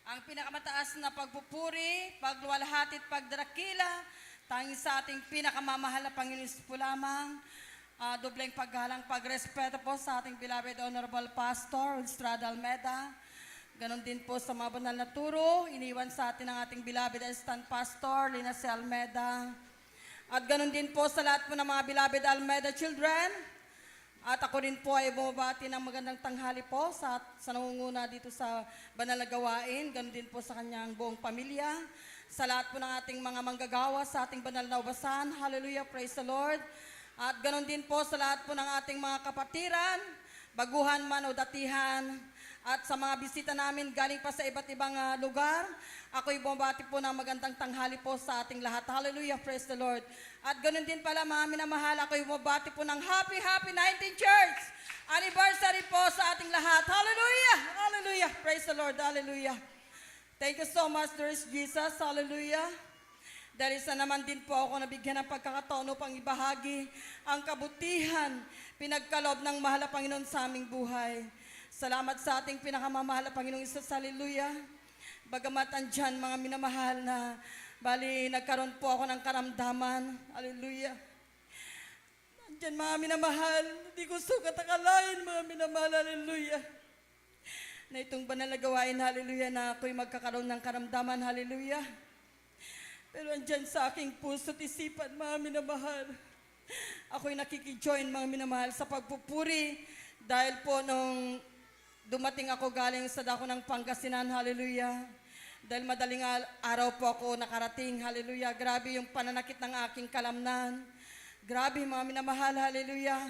ang pinakamataas na pagpupuri, pagluwalhati at pagdarakila, tanging sa ating pinakamamahal na Panginoon po lamang. Dobleng paggalang, pagrespeto po sa ating beloved Honorable Pastor Estrada Almeda. Ganon din po sa mga banal na turo, iniwan sa atin ang ating beloved Assistant Pastor Lina C. Almeda. At ganon din po sa lahat po ng mga beloved Almeda children. At ako rin po ay bumabati ng magandang tanghali po sa nangunguna dito sa banal na gawain. Ganon din po sa kanyang buong pamilya. Sa lahat po ng ating mga manggagawa sa ating banal na ubasan. Hallelujah, praise the Lord. At ganon din po sa lahat po ng ating mga kapatiran, baguhan man o datihan. At sa mga bisita namin galing pa sa iba't ibang lugar, ako'y bumabati po ng magandang tanghali po sa ating lahat. Hallelujah, praise the Lord. At ganoon din pala mga minamahal, ako'y bumabati po ng Happy 19th Church Anniversary po sa ating lahat. Hallelujah, hallelujah, praise the Lord, hallelujah. Thank you so much, Lord Jesus, hallelujah. Dahil isa naman din po ako nabigyan ng pagkakataon upang ibahagi ang kabutihan, pinagkaloob ng mahal na Panginoon sa aming buhay. Salamat sa ating pinakamamahal na Panginoong Isus, hallelujah. Bagamat andyan mga minamahal na, bali nagkaroon po ako ng karamdaman, hallelujah. Andyan mga minamahal, hindi ko sukat akalain mga minamahal, hallelujah. Na itong banal na gawain, hallelujah, na ako'y magkakaroon ng karamdaman, hallelujah. Pero andyan sa aking puso't isipan, mga minamahal, ako'y nakikijoin mga minamahal sa pagpupuri dahil po nung dumating ako galing sa dako ng Pangasinan, hallelujah. Dahil madaling araw po ako nakarating, hallelujah. Grabe yung pananakit ng aking kalamnan. Grabe mga minamahal, hallelujah.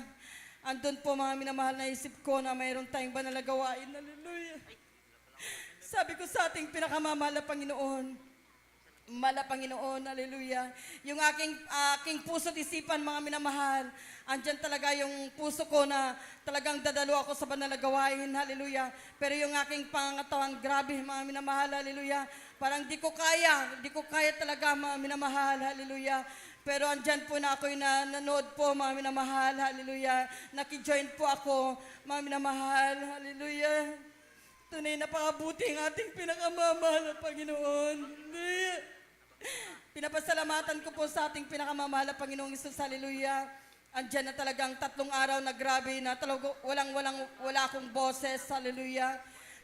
Andun po mga minamahal na isip ko na mayroon tayong banal na gawain, hallelujah. Sabi ko sa ating pinakamamahal na Panginoon, mahal na Panginoon, hallelujah. Yung aking puso't isipan mga minamahal, andyan talaga yung puso ko na talagang dadalo ako sa banal na gawain, hallelujah. Pero yung aking pangangatawan, grabe mga minamahal, hallelujah. Parang di ko kaya talaga mga minamahal, hallelujah. Pero andyan po na ako'y nanood po mga minamahal, hallelujah. Nakijoin po ako mga minamahal, hallelujah. Tunay na pakabuti ang ating pinakamamahal na Panginoon, hallelujah. Pinapasalamatan ko po sa ating pinakamamahal na Panginoong Isus, hallelujah. Andyan na talagang 3 araw na grabe na talagang wala akong boses, hallelujah.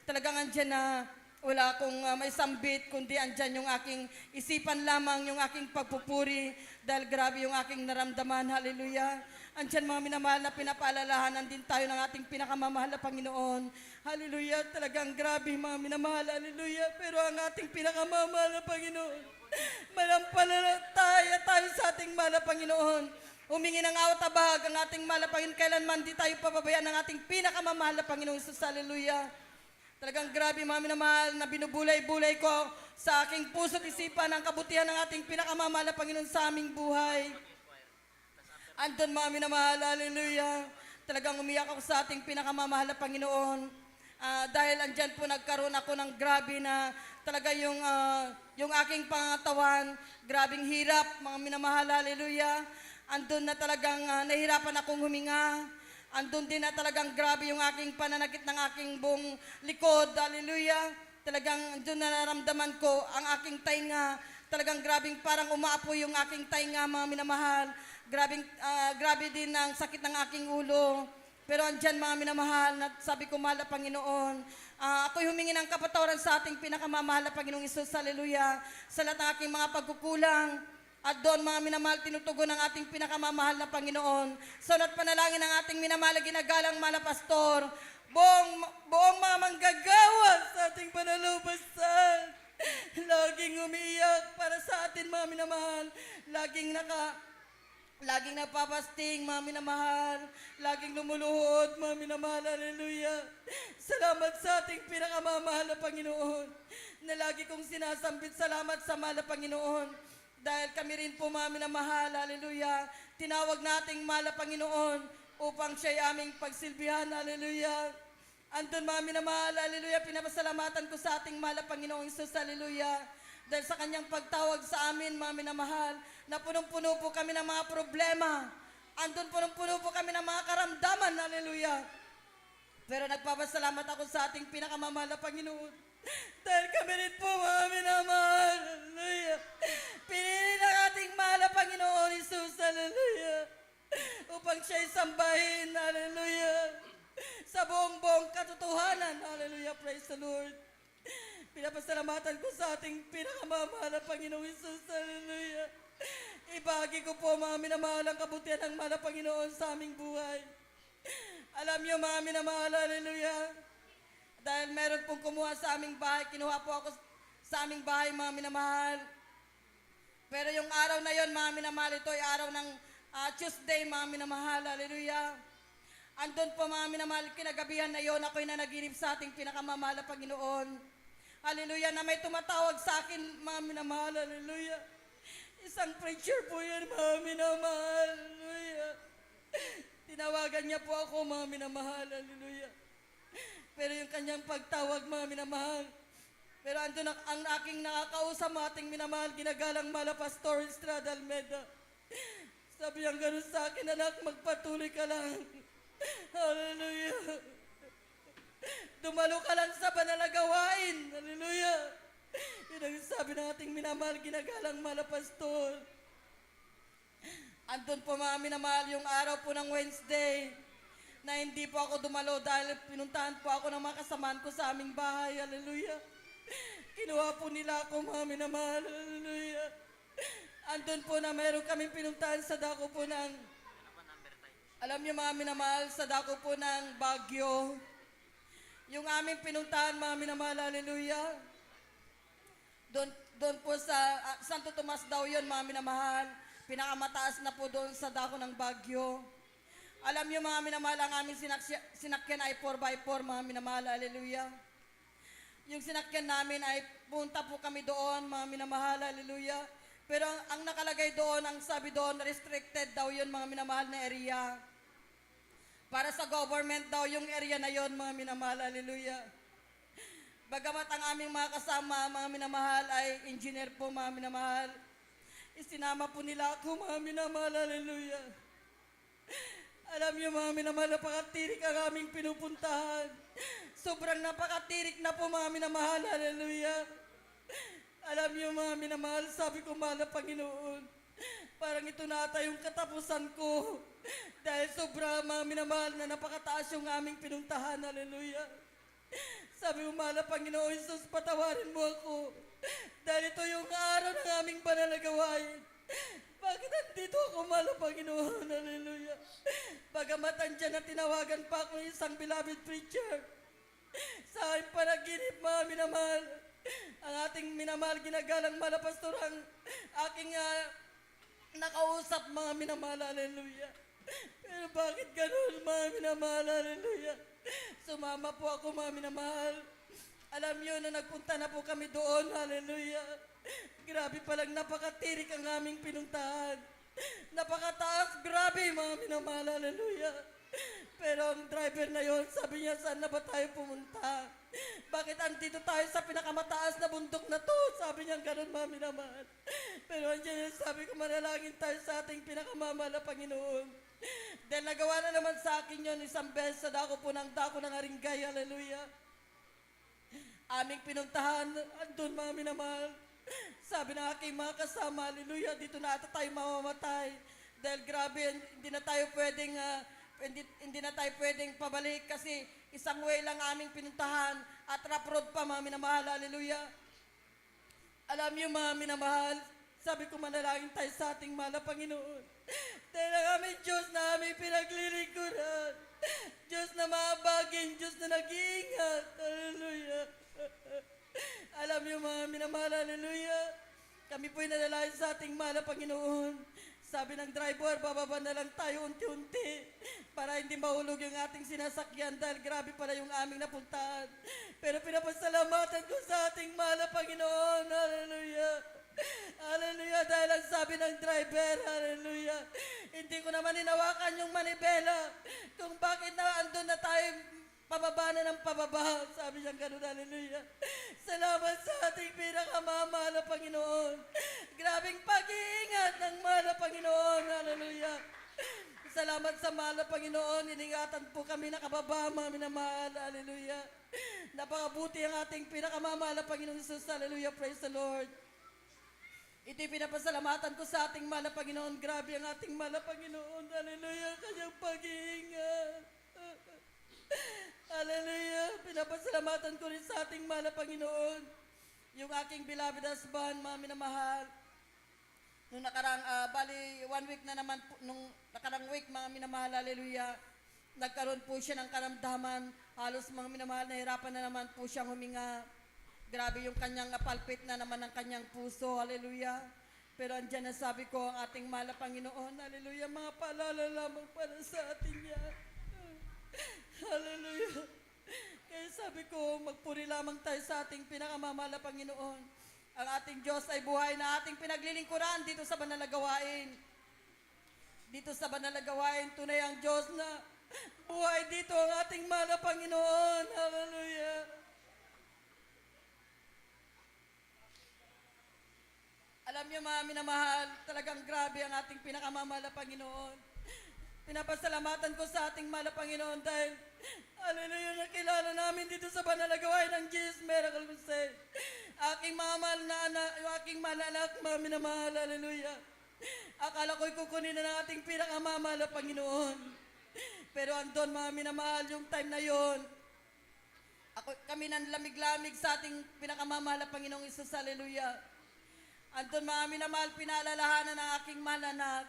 Talagang andyan na wala akong may sambit, kundi andyan yung aking isipan lamang, yung aking pagpupuri, dahil grabe yung aking naramdaman, hallelujah. Andyan mga minamahal na pinapaalalahanan din tayo ng ating pinakamamahal na Panginoon, hallelujah. Talagang grabe mga minamahal, hallelujah. Pero ang ating pinakamamahal na Panginoon, malampalataya tayo sa ating mahal na Panginoon. Humingi ng awat-abag ang ating mahal na Panginoon. Kailanman di tayo pababayaan ng ating pinakamamahal na Panginoong Isus, hallelujah. Talagang grabe mga minamahal na binubulay-bulay ko sa aking puso't isipan ang kabutihan ng ating pinakamamahal na Panginoon sa aming buhay. Andun mga minamahal, hallelujah. Talagang umiyak ako sa ating pinakamamahal na Panginoon. Dahil andyan po nagkaroon ako ng grabe na talaga yung aking pangatawan, grabing hirap, mga minamahal, hallelujah. Andun na talagang nahirapan akong huminga. Andun din na talagang grabe yung aking pananakit ng aking buong likod, hallelujah. Talagang andun na naramdaman ko ang aking tainga. Talagang grabing parang umaapoy yung aking tainga, mga minamahal. Grabe din ang sakit ng aking ulo. Pero andyan mga minamahal, na sabi ko, mahal na Panginoon, ako'y humingi ng kapatawaran sa ating pinakamamahal na Panginoong Isus, hallelujah, sa lahat ng aking mga pagkukulang. At doon mga minamahal, tinutugon ng ating pinakamamahal na Panginoon. Sa lahat panalangin ng ating minamahal na ginagalang mahal na pastor, buong mga manggagawa sa ating panalubasan. Laging umiiyak para sa atin mga minamahal. Laging napapasting, mga minamahal. Laging lumuluhod, mga minamahal. Hallelujah. Salamat sa ating pinakamamahal na Panginoon, na lagi kong sinasambit. Salamat sa mahal na Panginoon. Dahil kami rin po, mga minamahal, hallelujah. Tinawag nating mahal na Panginoon upang siya'y aming pagsilbihan, hallelujah. Andun, mga minamahal, hallelujah. Pinapasalamatan ko sa ating mahal na Panginoong Isus, hallelujah. Dahil sa kanyang pagtawag sa amin, mga minamahal, na punong-puno po kami ng mga problema. Andun punong-puno po kami ng mga karamdaman, hallelujah. Pero nagpapasalamat ako sa ating pinakamamahal na Panginoon Dahil kami rin po mga minamahal, hallelujah. Pinili ng ating mahal na Panginoon Jesus, hallelujah. Upang siya'y sambahin, hallelujah. Sa buong katotohanan, hallelujah, praise the Lord. Pinapasalamatan ko sa ating pinakamamahal na Panginoong Jesus, hallelujah. Ibagi ko po mga minamahal ang kabutihan ng mahal na Panginoon sa aming buhay. Alam niyo mga minamahal, hallelujah. Dahil meron pong kumuha sa aming bahay, kinuha po ako sa aming bahay mga minamahal. Pero yung araw na yon mga minamahal, ito ay araw ng Tuesday mga minamahal, hallelujah. Andun po mga minamahal, kinagabihan na yon, ako'y nanaginip sa ating pinakamamahal na Panginoon. Hallelujah, na may tumatawag sa akin mga minamahal, hallelujah. Isang preacher po yan mga minamahal, hallelujah. Tinawagan niya po ako mga minamahal, hallelujah. Pero yung kanyang pagtawag mga minamahal, pero andun ang aking nakakausap mga ating minamahal, ginagalang mala Pastor Estrada Almeda. Sabi niya gano'n sa akin, anak, magpatuloy ka lang. Hallelujah. Dumalo ka lang sa banal na gawain. Hallelujah. Yun ang sabi ng ating minamahal, ginagalang mala Pastor. Andun po mga minamahal yung araw po ng Wednesday, na hindi po ako dumalo dahil pinuntahan po ako ng mga kasamaan ko sa aming bahay. Hallelujah. Kinuha po nila ako mga minamahal. Hallelujah. Andun po na meron kaming pinuntahan sa dako po ng, alam niyo mga minamahal, sa dako po ng Baguio. Yung aming pinuntahan mga minamahal, hallelujah. Doon po sa Santo Tomas daw yun mga minamahal. Pinakamataas na po doon sa dako ng Baguio. Alam niyo mga minamahal, ang aming sinakyan ay 4x4 mga minamahal, hallelujah. Yung sinakyan namin ay punta po kami doon mga minamahal, hallelujah. Pero ang nakalagay doon, ang sabi doon, restricted daw yun mga minamahal na area. Para sa government daw yung area na yun mga minamahal, hallelujah. Bagamat ang aming mga kasama, mga minamahal, ay engineer po mga minamahal. Isinama po nila ako mga minamahal, hallelujah. Alam niyo mga minamahal, napakatirik ang aming pinupuntahan. Sobrang napakatirik na po mga minamahal, hallelujah. Alam niyo mga minamahal, sabi ko mahal na Panginoon, parang ito na ata yung katapusan ko. Dahil sobra mga minamahal na napakataas yung aming pinuntahan, hallelujah. Sabi ko mahal na Panginoon, Jesus, patawarin mo ako. Dahil ito yung araw ng aming banal na gawain. Bakit nandito ako, mahal na Panginoon? Hallelujah. Bagamat andyan na tinawagan pa ako ng isang beloved preacher. Sa aking panaginip, mga minamahal, ang ating minamahal, ginagalang mala Pastor, ang aking nakausap, mga minamahal, hallelujah. Pero bakit ganun, mga minamahal, hallelujah. Sumama po ako, mga minamahal. Alam niyo na nagpunta na po kami doon, hallelujah. Grabe palang napakatirik ang aming pinuntahan. Napakataas, grabe mga minamahal, hallelujah. Pero ang driver na yon, sabi niya, saan na ba tayo pumunta? Bakit andito tayo sa pinakamataas na bundok na to? Sabi niya, ganun mga minamahal. Pero andyan yung sabi ko, manalangin tayo sa ating pinakamamahal na Panginoon. Dahil nagawa na naman sa akin yun isang beses sa dako ng Aringay, hallelujah. Aming pinuntahan, andun mga minamahal. Sabi ng aking mga kasama, hallelujah, dito na ata tayo mamamatay. Dahil grabe, hindi na tayo pwedeng pabalik kasi isang way lang aming pinuntahan at rough road pa mga minamahal, hallelujah. Alam niyo mga minamahal, sabi ko manalangin tayo sa ating mahal na Panginoon. Dahil ang aming Diyos na aming pinaglilingkuran, Diyos na mabagin, Diyos na nag-iingat, hallelujah. Alam niyo mga minamahal, hallelujah. Kami po'y nanalangin sa ating mahal na Panginoon. Sabi ng driver, bababa na lang tayo unti-unti para hindi mahulog yung ating sinasakyan dahil grabe pala yung aming napuntahan. Pero pinapasalamatan ko sa ating mahal na Panginoon, hallelujah. Hallelujah, dahil ang sabi ng driver, hallelujah, hindi ko naman hinawakan yung manibela kung bakit na andun na tayo pababa na ng pababa. Sabi niya ganun, hallelujah. Salamat sa ating pinakamamahal na Panginoon. Grabing pag-iingat ng mahal na Panginoon, hallelujah. Salamat sa mahal na Panginoon. Iningatan po kami nakababa, mga minamahal. Hallelujah. Napakabuti ang ating pinakamamahal na Panginoon Jesus. Hallelujah. Praise the Lord. Ito'y pinapasalamatan ko sa ating mahal na Panginoon. Grabe ang ating mahal na Panginoon. Hallelujah. Kanyang pag-iingat. Hallelujah. Pinapasalamatan ko rin sa ating mahal na Panginoon. Yung aking beloved husband, mga minamahal. Nung nakarang, bali, 1 week na naman, nung nakarang week, mga minamahal, hallelujah, nagkaroon po siya ng karamdaman. Halos mga minamahal, nahirapan na naman po siyang huminga. Grabe yung kanyang palpit na naman ng kanyang puso, hallelujah. Pero andyan na sabi ko, ang ating mahal na Panginoon, hallelujah, mga paalala lamang para sa atin yan. Hallelujah. Kaya sabi ko, magpuri lamang tayo sa ating pinakamamahal na Panginoon. Ang ating Diyos ay buhay na ating pinaglilingkuran dito sa banal na gawain. Dito sa banal na gawain, tunay ang Diyos na buhay dito ang ating mahal na Panginoon. Hallelujah. Alam niyo mga minamahal, talagang grabe ang ating pinakamamahal na Panginoon. Pinapasalamatan ko sa ating mahal na Panginoon dahil, hallelujah, nakilala namin dito sa banal na gawain ng Jesus Miracle Crusade. Aking mga mahal na anak, yung aking mahal na anak, mga minamahal, hallelujah. Akala ko'y kukunin na ng ating pinakamamahal na Panginoon. Pero andon mga minamahal, yung time na yon, kami nanlamig-lamig sa ating pinakamamahal na Panginoong Isus, hallelujah. Andon mga minamahal, pinaalalahanan ng aking mahal na anak.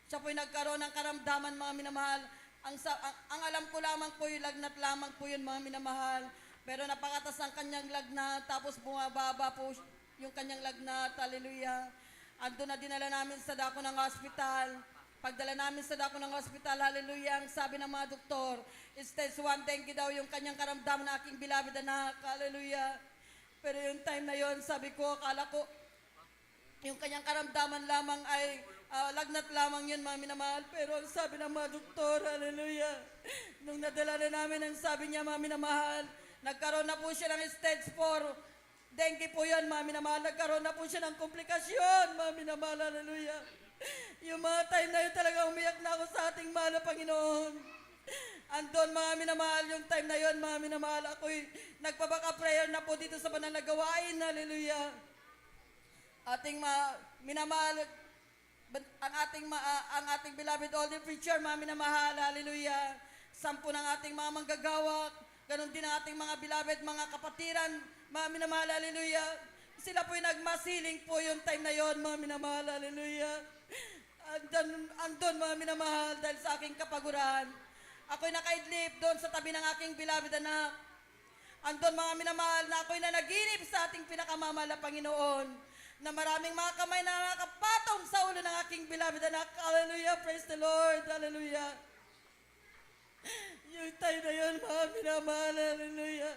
Siya po'y nagkaroon ng karamdaman, mga minamahal. Ang alam ko lamang po yung lagnat lamang po yun, mga minamahal. Pero napakatas ang kanyang lagnat, tapos bumababa po yung kanyang lagnat, hallelujah. Ando na dinala namin sa dako ng hospital. Pagdala namin sa dako ng hospital, hallelujah, ang sabi ng mga doktor, stage 1 dengue daw yung kanyang karamdaman na aking beloved anak, hallelujah. Pero yung time na yon, sabi ko, akala ko, yung kanyang karamdaman lamang ay lagnat lamang yun, mga minamahal. Pero ang sabi ng mga doktor, hallelujah, nung nadala na namin, ang sabi niya, mga minamahal, nagkaroon na po siya ng stage 4. Dengue po yun, mga minamahal. Nagkaroon na po siya ng komplikasyon, mga minamahal, hallelujah. Yung mga time na yun talaga umiyak na ako sa ating mahal na Panginoon. Andon, mga minamahal, yung time na yun, mga minamahal, ako'y nagpabaka prayer na po dito sa banal na gawain, hallelujah. Ating minamahal, ang ating beloved older preacher, mga minamahal, hallelujah. 10 ng ating mga manggagawak, ganon din ang ating mga beloved, mga kapatiran, mga minamahal, hallelujah. Sila po'y nagmasiling po yung time na yon, mga minamahal, hallelujah. Andon, mga minamahal, dahil sa aking kapaguran, ako'y nakaidlip doon sa tabi ng aking beloved anak. Andon, mga minamahal, na ako'y nanaginip sa ating pinakamamahal na Panginoon, na maraming mga kamay na nakapatong sa ulo ng aking beloved anak. Hallelujah, praise the Lord, hallelujah. Yung time na yun, mga minamahal, hallelujah.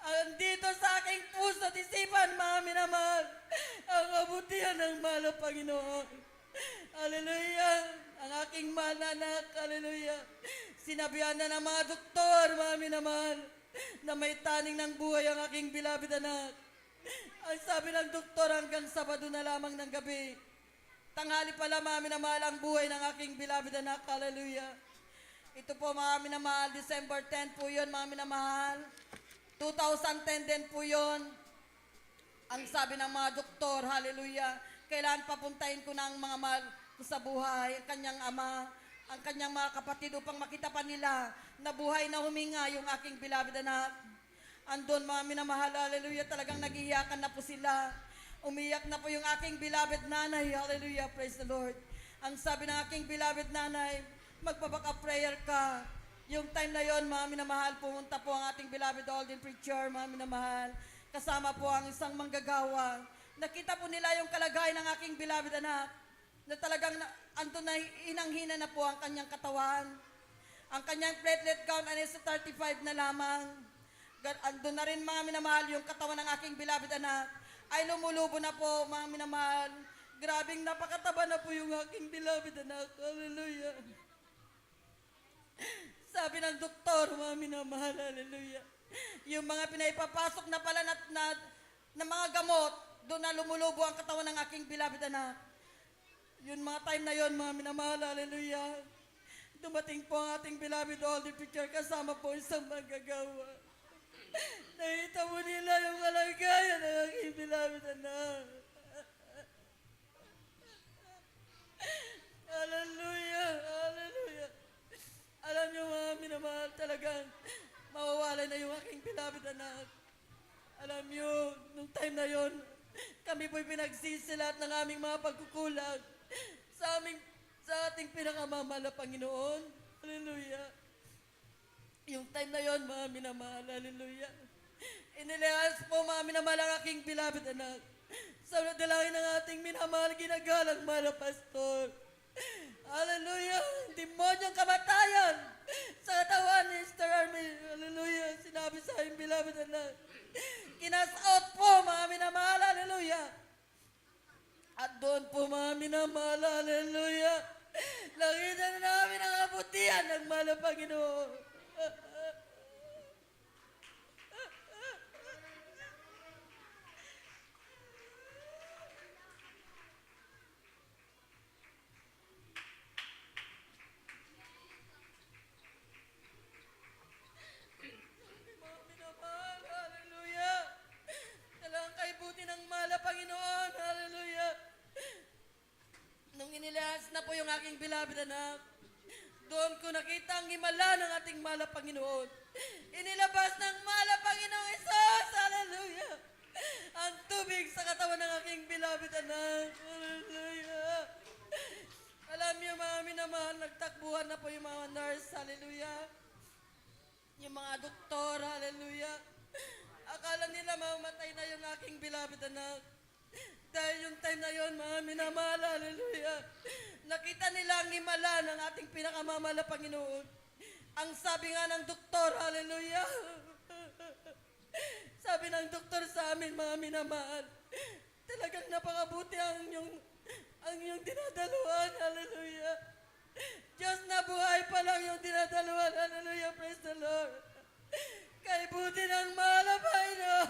Andito sa aking puso at isipan, mga minamahal, ang kabutihan ng mahal na Panginoon. Hallelujah, ang aking mahal na anak, hallelujah. Sinabihan na ng mga doktor, mga minamahal, na may taning ng buhay ang aking beloved anak. Ang sabi ng doktor, hanggang Sabado na lamang ng gabi. Tanghali pala, mga minamahal, ang buhay ng aking beloved anak. Hallelujah. Ito po, mga minamahal, December 10 po yun, mga minamahal. 2010 din po yun. Ang sabi ng mga doktor, hallelujah, kailangan papuntahin ko na ang mga mahal ko sa buhay, ang kanyang ama, ang kanyang mga kapatid upang makita pa nila na buhay na huminga yung aking beloved anak. Andon, mga minamahal, hallelujah, talagang nag-iyakan na po sila. Umiyak na po yung aking beloved nanay, hallelujah, praise the Lord. Ang sabi ng aking beloved nanay, magpabaka prayer ka. Yung time na yon, mga minamahal, pumunta po ang ating beloved older preacher, mga minamahal. Kasama po ang isang manggagawa. Nakita po nila yung kalagayan ng aking beloved anak, na talagang andun na inanghina na po ang kanyang katawan. Ang kanyang platelet count ay sa 35 na lamang. Andun na rin, mga minamahal, yung katawan ng aking beloved anak ay lumulubo na po, mga minamahal. Grabing napakataba na po yung aking beloved anak. Hallelujah. Sabi ng doktor, mga minamahal, hallelujah, yung mga pinaipapasok na pala na mga gamot, doon na lumulubo ang katawan ng aking beloved anak. Yun, mga time na yon, mga minamahal, hallelujah. dumating po ang ating beloved Alden Preacher kasama po isang manggagawa. Nakita mo nila yung kalagayan ng aking beloved anak. Hallelujah! Hallelujah! Alam niyo mga minamahal, talagang mawawala na yung aking beloved anak. Alam niyo, nung time na yon, kami po'y pinagsisi lahat ng aming mga pagkukulang sa ating pinakamamahal na Panginoon. Hallelujah. Yung time na yon, mga minamahal, hallelujah. Inilihas po, mga minamahal, ang aking beloved anak. Sa dalangin ng ating minamahal, ginagalang mahal na pastor. Hallelujah. Demonyong kamatayan sa katawan ni Mr. Armin. Hallelujah. Sinabi sa aking beloved anak. Kinasaot po, mga minamahal, hallelujah. At doon po, mga minamahal, hallelujah. Nakita na namin ang kabutihan ng mahal na Panginoon. Na po yung aking beloved anak. Doon ko nakita ang himala ng ating mahal na Panginoon. Inilabas ng mahal na Panginoong Isus, hallelujah, ang tubig sa katawan ng aking beloved anak. Hallelujah. Alam niyo mga minamahal, nagtakbuhan na po yung mga nurse, hallelujah. Yung mga doktor, hallelujah. Akala nila mamatay na yung aking beloved anak. Dahil yung time na yon, mga minamahal, hallelujah, nakita nila ang himala ng ating pinakamamahal na Panginoon. Ang sabi nga ng doktor, hallelujah, sabi ng doktor sa amin, mga minamahal, talagang napakabuti ang iyong dinadaluhan, hallelujah. Diyos na buhay pa lang yung dinadaluhan, hallelujah, praise the Lord. Kay buti ng mahal na Panginoon.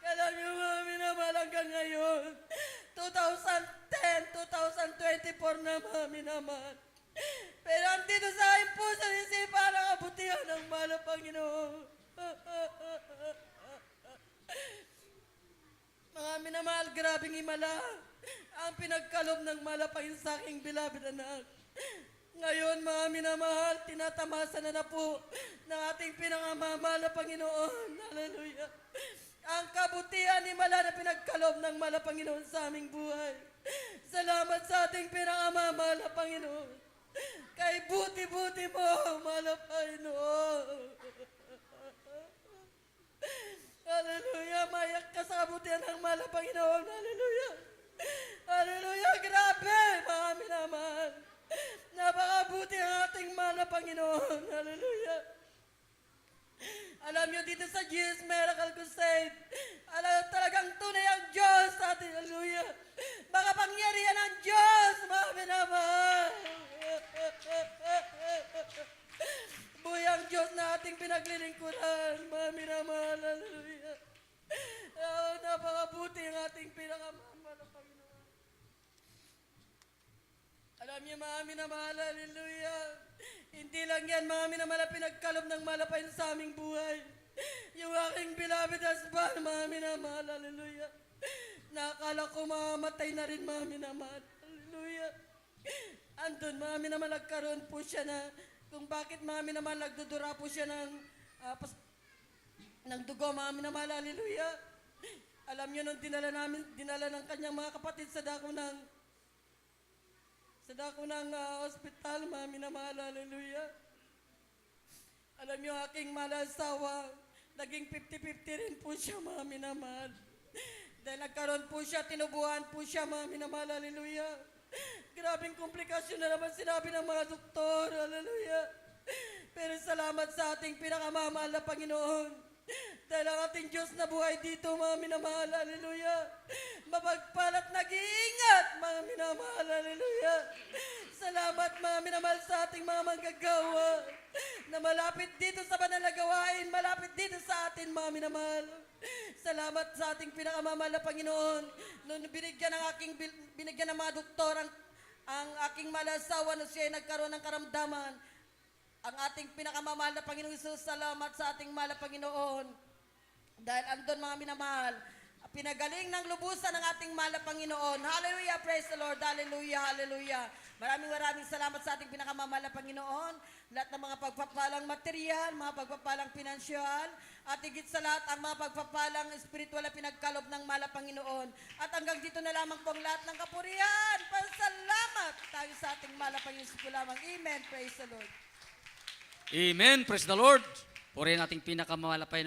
Alam niyo mga minamahal, hanggang ngayon, 2010, 2024 na mga minamahal. Pero andito sa aking puso at isipan ang kabutihan ng mahal na Panginoon. Mga minamahal, grabing himala ang pinagkalob ng mahal na Panginoon sa aking beloved anak. Ngayon, mga minamahal, tinatamasa na po ng ating pinangamamahal na Panginoon. Hallelujah. Ang kabutihan ni Mala na pinagkalob ng Mala Panginoon sa aming buhay. Salamat sa ating pinangamamahal na Panginoon. Kay buti-buti mo, Mala Panginoon. Hallelujah. Mayak ka sa kabutihan ng Mala Panginoon. Hallelujah. Hallelujah. Grabe, mga minamahal. Napakabuti ang ating Mala Panginoon. Hallelujah. Alam nyo, dito sa Jesus Miracle Crusade, alam talagang tunay ang Diyos sa atin. Hallelujah. Makapangyarihan ang Diyos, mga minamahal. Buhay ang Diyos na ating pinaglilingkuran, mga minamahal. Hallelujah. Oh, napakabuti ang ating pinakamamahal na Panginoon. Alam niyo, mga minamahal, hallelujah. Hindi lang yan, mga minamahal, pinagkalob ng malapain sa aming buhay. Yung aking beloved husband, mga minamahal, hallelujah. Nakakala ko mamatay na rin, mga minamahal, hallelujah. Andun, mga minamahal, nagkaroon po siya na, kung bakit mga minamahal, nagdudura po siya ng dugo, mga minamahal, hallelujah. Alam niyo, nung dinala ng kanyang mga kapatid sa dako ng ospital, mga minamahal, hallelujah. Alam niyo, aking mahal asawa, naging 50-50 rin po siya, mga minamahal. Dahil nagkaroon po siya, tinubuhan po siya, mga minamahal, hallelujah. Grabing komplikasyon na naman sinabi ng mga doktor, hallelujah. Pero salamat sa ating pinakamamahal na Panginoon. Dahil ang ating Diyos na buhay dito, mga minamahal, hallelujah. Mapagpalat nag-iingat, mga minamahal, hallelujah. Salamat, mga minamahal, sa ating mga manggagawa na malapit dito sa banal na gawain, malapit dito sa atin, mga minamahal. Salamat sa ating pinakamamahal na Panginoon. Noon binigyan ng mga doktor ang aking malasawa na siya ay nagkaroon ng karamdaman. Ang ating pinakamamahal na Panginoong Hesus, salamat sa ating mahal na Panginoon. Dahil andon mga minamahal, pinagaling ng lubusan ng ating mahal na Panginoon. Hallelujah, praise the Lord, hallelujah, hallelujah. Maraming salamat sa ating pinakamamahal na Panginoon. Lahat ng mga pagpapalang material, mga pagpapalang pinansyal, at higit sa lahat ang mga pagpapalang espiritual na pinagkalob ng mahal na Panginoon. At hanggang dito na lamang po ang lahat ng kapurihan. Pasalamat tayo sa ating mahal na Panginoon po lamang. Amen, praise the Lord. Amen. Praise the Lord. Purihin ating pinakamalapay